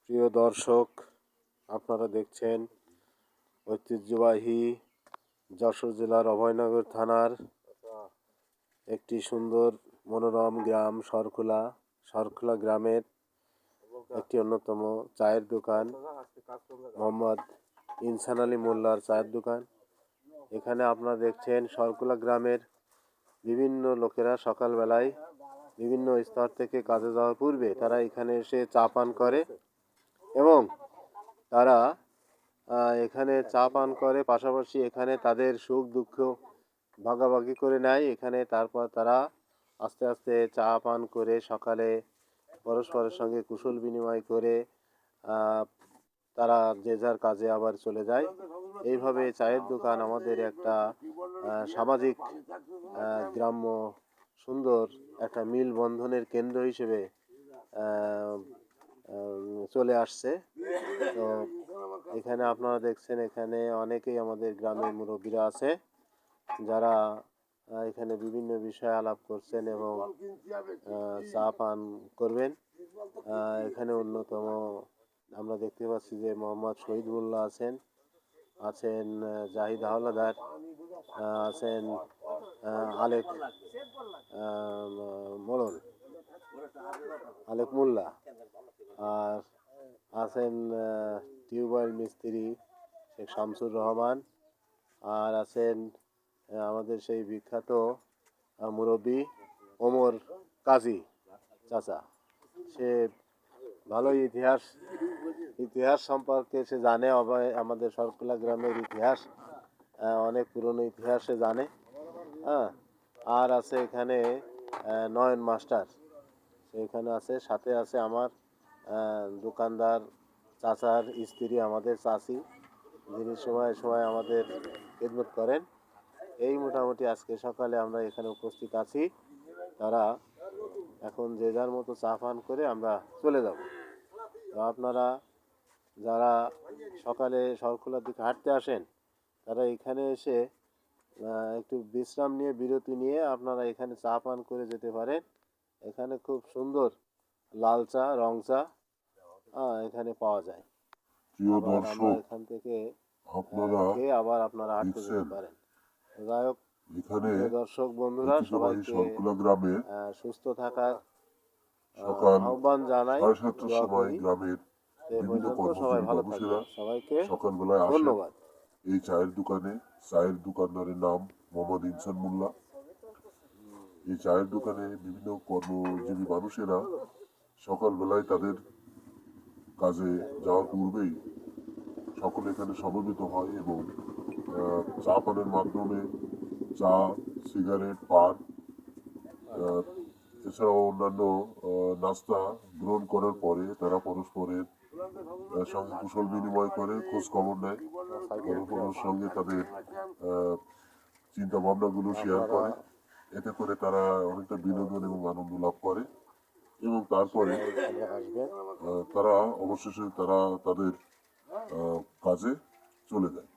প্রিয় দর্শক, আপনারা দেখছেন ঐতিহ্যবাহী যশোর জেলার অভয়নগর থানার একটি সুন্দর মনোরম গ্রাম সরখোলা গ্রামের একটি অন্যতম চায়ের দোকান মোহাম্মদ ইনসান আলী মোল্লার চায়ের দোকান। এখানে আপনারা দেখছেন সরখোলা গ্রামের বিভিন্ন লোকেরা সকালবেলায় বিভিন্ন স্তর থেকে কাজে যাওয়ার পূর্বে তারা এখানে এসে চা পান করে এবং তারা এখানে চা পান করে, পাশাপাশি এখানে তাদের সুখ দুঃখ ভাগাভাগি করে নেয়। এখানে তারপর তারা আস্তে আস্তে চা পান করে সকালে পরস্পরের সঙ্গে কুশল বিনিময় করে তারা যে যার কাজে আবার চলে যায়। এইভাবে চায়ের দোকান আমাদের একটা সামাজিক গ্রাম্য সুন্দর একটা মিল বন্ধনের কেন্দ্র হিসেবে চলে আসছে। তো এখানে আপনারা দেখছেন এখানে অনেকেই আমাদের গ্রামের মুরব্বীরা আছে যারা এখানে বিভিন্ন বিষয়ে আলাপ করছেন এবং চা পান করবেন। এখানে অন্যতম আমরা দেখতে পাচ্ছি যে মোহাম্মদ শহীদ মোল্লা আছেন জাহিদ হাওলাদার, আছেন আলেক মোল্লা, আর আছেন টিউবওয়েল মিস্ত্রি শেখ শামসুর রহমান, আর আছেন আমাদের সেই বিখ্যাত মুরব্বী ওমর কাজী চাচা। সে ভালোই ইতিহাস সম্পর্কে সে জানে, আমাদের সরখোলা গ্রামের ইতিহাস অনেক পুরনো ইতিহাস সে জানে। আর আছে এখানে নয়ন মাস্টার, এখানে আছে, সাথে আছে আমার দোকানদার চাচার স্ত্রী, আমাদের চাচি, যিনি সময় সময় আমাদের খেদমত করেন। এই মোটামুটি আজকে সকালে আমরা এখানে উপস্থিত আছি। তারা এখন যে যার মতো চা পান করে আমরা চলে যাব। তো আপনারা যারা সকালে সরখোলার দিকে হাঁটতে আসেন তারা এখানে এসে একটু বিশ্রাম নিয়ে বিরতি নিয়ে আপনারা এখানে চা পান করে যেতে পারেন। এখানে খুব সুন্দর লাল চা, রং চা এখানে পাওয়া যায়। আমরা এখান থেকে খেয়ে আবার আপনারা হাঁটতে যেতে পারেন। যাই হোক, দর্শক বন্ধুরা, সবাইকে সুস্থ থাকার আহ্বান জানাই। সবাই ভালো থাকবেন, সবাইকে ধন্যবাদ। এই চায়ের দোকানদারের নাম মোহাম্মদ ইনসান মোল্লা। এই চায়ের দোকানে বিভিন্ন কর্মজীবী মানুষেরা সকালবেলায় তাদের কাজে যাওয়ার পূর্বেই সকলে এখানে সমবেত হয় এবং চা পানের মাধ্যমে চা, সিগারেট, পান এছাড়াও অন্যান্য নাস্তা গ্রহণ করার পরে তারা পরস্পরের সঙ্গে কুশল বিনিময় করে, খোঁজ খবর নেয়, পরস্পরের সঙ্গে তাদের চিন্তা ভাবনাগুলো শেয়ার করে। এতে করে তারা অনেকটা বিনোদন এবং আনন্দ লাভ করে এবং তারপরে তারা অবশেষে তাদের কাজে চলে যায়।